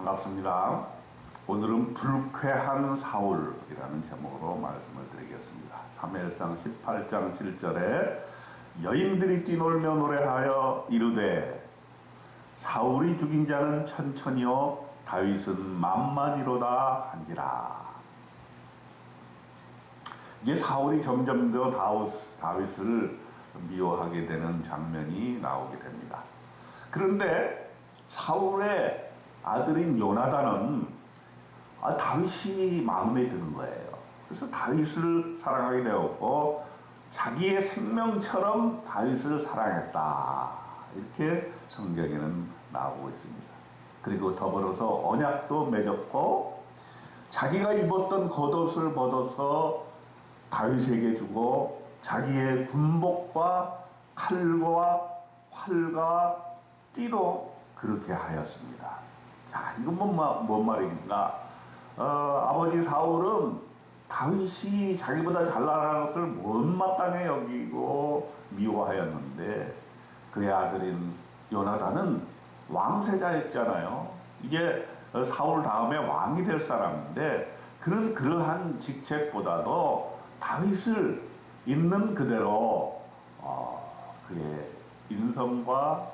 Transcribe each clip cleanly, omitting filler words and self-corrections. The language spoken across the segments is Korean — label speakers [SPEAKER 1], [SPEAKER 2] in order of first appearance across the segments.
[SPEAKER 1] 반갑습니다. 오늘은 불쾌한 사울이라는 제목으로 말씀을 드리겠습니다. 사무엘상 18장 7절에 여인들이 뛰놀며 노래하여 이르되 사울이 죽인 자는 천천히요 다윗은 만만이로다 한지라. 이제 사울이 점점 더 다윗을 미워하게 되는 장면이 나오게 됩니다. 그런데 사울의 아들인 요나단은 다윗이 마음에 드는 거예요. 그래서 다윗을 사랑하게 되었고 자기의 생명처럼 다윗을 사랑했다, 이렇게 성경에는 나오고 있습니다. 그리고 더불어서 언약도 맺었고 자기가 입었던 겉옷을 벗어서 다윗에게 주고 자기의 군복과 칼과 활과 띠도 그렇게 하였습니다. 자, 이건 뭔 말입니까? 아버지 사울은 다윗이 자기보다 잘 나가는 것을 못마땅해 여기고 미워하였는데 그의 아들인 요나단은 왕세자였잖아요. 이제 사울 다음에 왕이 될 사람인데 그러한 직책보다도 다윗을 있는 그대로 그의 인성과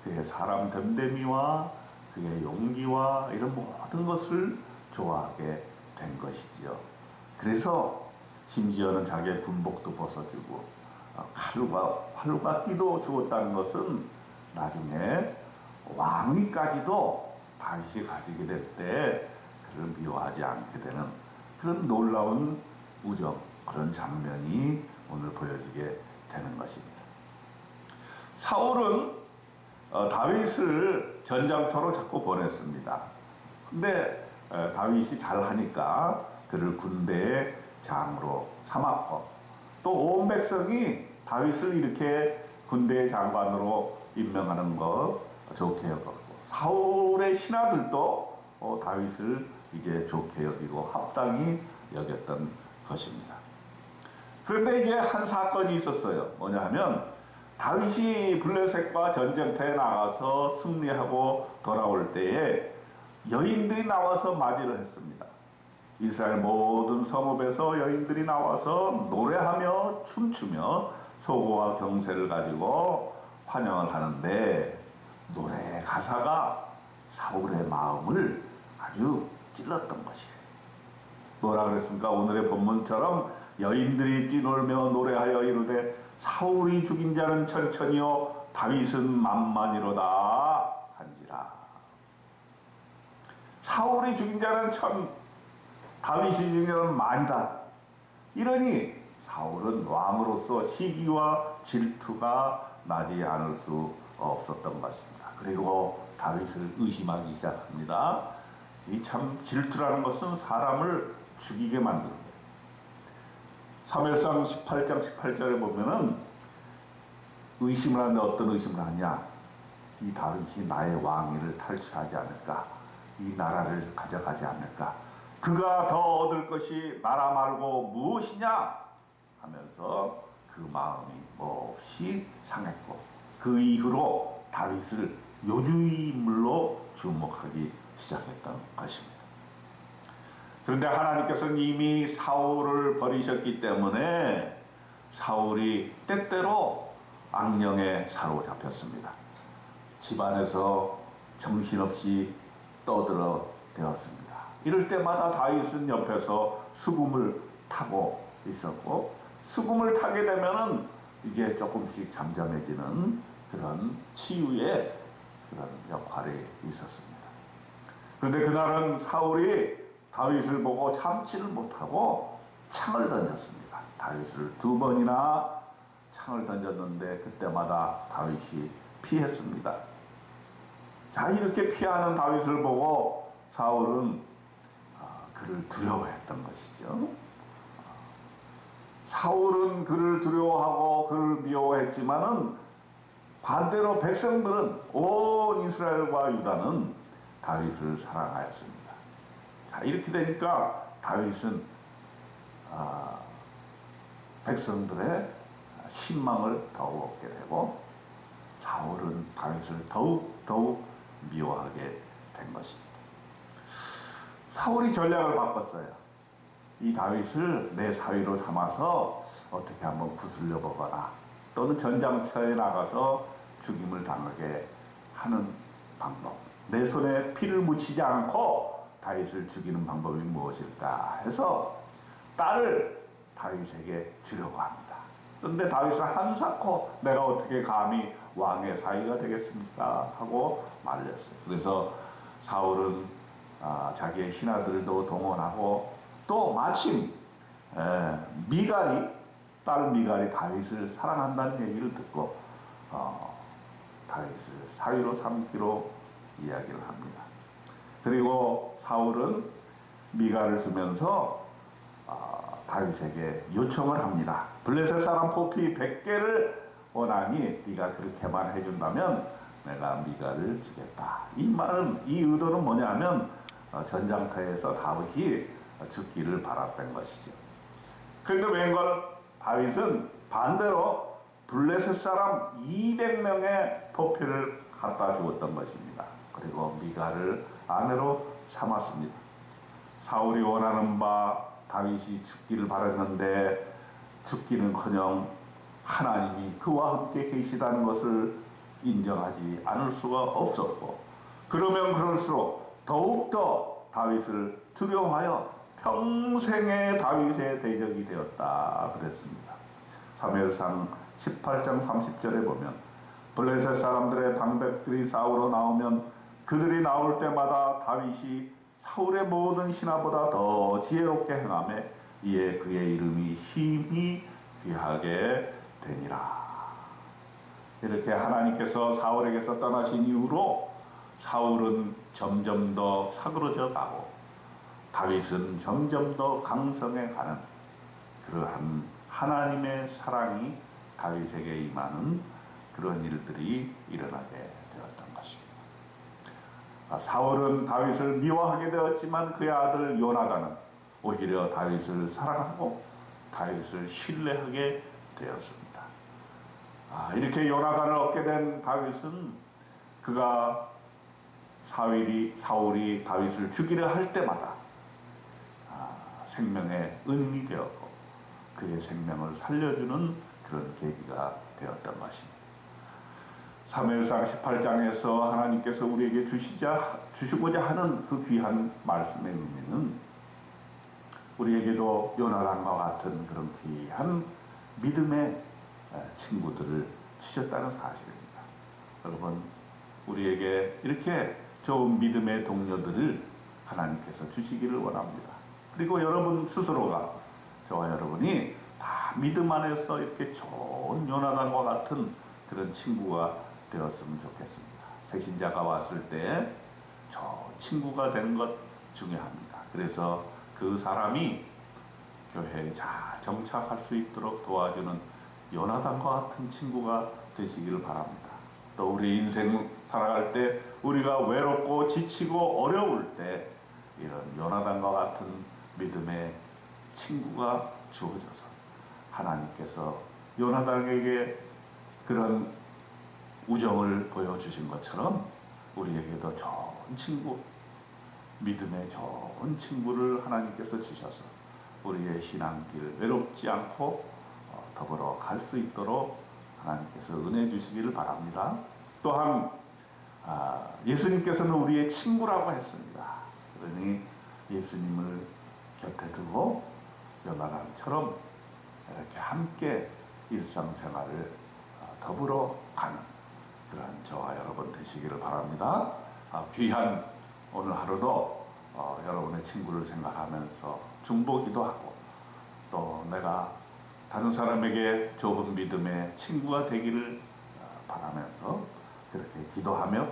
[SPEAKER 1] 그의 사람 됨됨이와 그의 용기와 이런 모든 것을 좋아하게 된 것이지요. 그래서 심지어는 자기의 군복도 벗어주고 활과 띠도 주었다는 것은 나중에 왕위까지도 다윗이 가지게 될 때 그를 미워하지 않게 되는 그런 놀라운 우정, 그런 장면이 오늘 보여지게 되는 것입니다. 사울은 다윗을 전장터로 자꾸 보냈습니다. 근데 다윗이 잘하니까 그를 군대의 장으로 삼았고 또 온 백성이 다윗을 이렇게 군대의 장관으로 임명하는 것 좋게 여겼고 사울의 신하들도 다윗을 이제 좋게 여기고 합당히 여겼던 것입니다. 그런데 이제 한 사건이 있었어요. 뭐냐 하면 다윗이 블레셋과 전쟁터에 나가서 승리하고 돌아올 때에 여인들이 나와서 맞이를 했습니다. 이스라엘 모든 성읍에서 여인들이 나와서 노래하며 춤추며 소고와 경세를 가지고 환영을 하는데 노래 가사가 사울의 마음을 아주 찔렀던 것이에요. 뭐라 그랬습니까? 오늘의 본문처럼 여인들이 뛰놀며 노래하여 이르되 사울이 죽인 자는 천천히요 다윗은 만만이로다 한지라. 사울이 죽인 자는 다윗이 죽인 자는 만이다. 이러니 사울은 왕으로서 시기와 질투가 나지 않을 수 없었던 것입니다. 그리고 다윗을 의심하기 시작합니다. 이 참 질투라는 것은 사람을 죽이게 만듭니다. 사무엘상 18장 18절에 보면은 의심을 하는데 어떤 의심을 하냐? 이 다윗이 나의 왕위를 탈취하지 않을까? 이 나라를 가져가지 않을까? 그가 더 얻을 것이 나라 말고 무엇이냐? 하면서 그 마음이 몹시 상했고 그 이후로 다윗을 요주의 인물로 주목하기 시작했던 것입니다. 그런데 하나님께서는 이미 사울을 버리셨기 때문에 사울이 때때로 악령에 사로잡혔습니다. 집안에서 정신없이 떠들어 대었습니다. 이럴 때마다 다윗은 옆에서 수금을 타고 있었고 수금을 타게 되면은 이게 조금씩 잠잠해지는 그런 치유의 그런 역할이 있었습니다. 그런데 그날은 사울이 다윗을 보고 참지를 못하고 창을 던졌습니다. 다윗을 2번이나 창을 던졌는데 그때마다 다윗이 피했습니다. 자, 이렇게 피하는 다윗을 보고 사울은 그를 두려워했던 것이죠. 사울은 그를 두려워하고 그를 미워했지만은 반대로 백성들은 온 이스라엘과 유다는 다윗을 사랑하였습니다. 자, 이렇게 되니까 다윗은 백성들의 신망을 더욱 얻게 되고 사울은 다윗을 더욱 미워하게 된 것입니다. 사울이 전략을 바꿨어요. 이 다윗을 내 사위로 삼아서 어떻게 한번 구슬려 보거나 또는 전장터에 나가서 죽임을 당하게 하는 방법. 내 손에 피를 묻히지 않고 다윗을 죽이는 방법이 무엇일까 해서 딸을 다윗에게 주려고 합니다. 그런데 다윗은 한사코 내가 어떻게 감히 왕의 사위가 되겠습니까? 하고 말렸어요. 그래서 사울은 자기의 신하들도 동원하고 또 마침 미갈이 딸 미갈이 다윗을 사랑한다는 얘기를 듣고 다윗을 사위로 삼기로 이야기를 합니다. 그리고 사울은 미갈을 주면서 다윗에게 요청을 합니다. 블레셋 사람 포피 100개를 원하니 네가 그렇게만 해준다면 내가 미갈을 주겠다. 이 말은, 이 의도는 뭐냐면 전장터에서 다윗이 죽기를 바랐던 것이죠. 그런데 웬걸 다윗은 반대로 블레셋 사람 200명의 포피를 갖다 주었던 것입니다. 그리고 미갈을 아내로 삼았습니다. 사울이 원하는 바 다윗이 죽기를 바랐는데 죽기는커녕 하나님이 그와 함께 계시다는 것을 인정하지 않을 수가 없었고, 그러면 그럴수록 더욱더 다윗을 두려워하여 평생의 다윗의 대적이 되었다 그랬습니다. 사무엘상 18장 30절에 보면 블레셋 사람들의 방백들이 싸우러 나오면 그들이 나올 때마다 다윗이 사울의 모든 신하보다 더 지혜롭게 행하며 이에 그의 이름이 심히 귀하게 되니라. 이렇게 하나님께서 사울에게서 떠나신 이후로 사울은 점점 더 사그러져 가고 다윗은 점점 더 강성해 가는 그러한 하나님의 사랑이 다윗에게 임하는 그런 일들이 일어나게 되었던 것입니다. 사울은 다윗을 미워하게 되었지만 그의 아들 요나단은 오히려 다윗을 사랑하고 다윗을 신뢰하게 되었습니다. 이렇게 요나단을 얻게 된 다윗은 그가 사울이 다윗을 죽이려 할 때마다 생명의 은인이 되었고 그의 생명을 살려주는 그런 계기가 되었던 것입니다. 사무엘상 18장에서 하나님께서 우리에게 주시고자 하는 그 귀한 말씀의 의미는 우리에게도 요나단과 같은 그런 귀한 믿음의 친구들을 주셨다는 사실입니다. 여러분, 우리에게 이렇게 좋은 믿음의 동료들을 하나님께서 주시기를 원합니다. 그리고 여러분 스스로가, 저와 여러분이 다 믿음 안에서 이렇게 좋은 요나단과 같은 그런 친구가 되었으면 좋겠습니다. 새신자가 왔을 때 저 친구가 되는 것 중요합니다. 그래서 그 사람이 교회에 잘 정착할 수 있도록 도와주는 요나단과 같은 친구가 되시기를 바랍니다. 또 우리 인생 살아갈 때 우리가 외롭고 지치고 어려울 때 이런 요나단과 같은 믿음의 친구가 주어져서 하나님께서 요나단에게 그런 우정을 보여주신 것처럼 우리에게도 좋은 친구, 믿음의 좋은 친구를 하나님께서 주셔서 우리의 신앙길 외롭지 않고 더불어 갈 수 있도록 하나님께서 은혜 주시기를 바랍니다. 또한 예수님께서는 우리의 친구라고 했습니다. 그러니 예수님을 곁에 두고 요나단처럼 이렇게 함께 일상생활을 더불어 가는 그러한 저와 여러분 되시기를 바랍니다. 귀한 오늘 하루도 여러분의 친구를 생각하면서 중보기도 하고 또 내가 다른 사람에게 좋은 믿음의 친구가 되기를 바라면서 그렇게 기도하며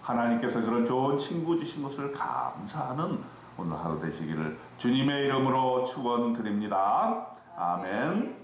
[SPEAKER 1] 하나님께서 그런 좋은 친구 주신 것을 감사하는 오늘 하루 되시기를 주님의 이름으로 축원드립니다. 아멘.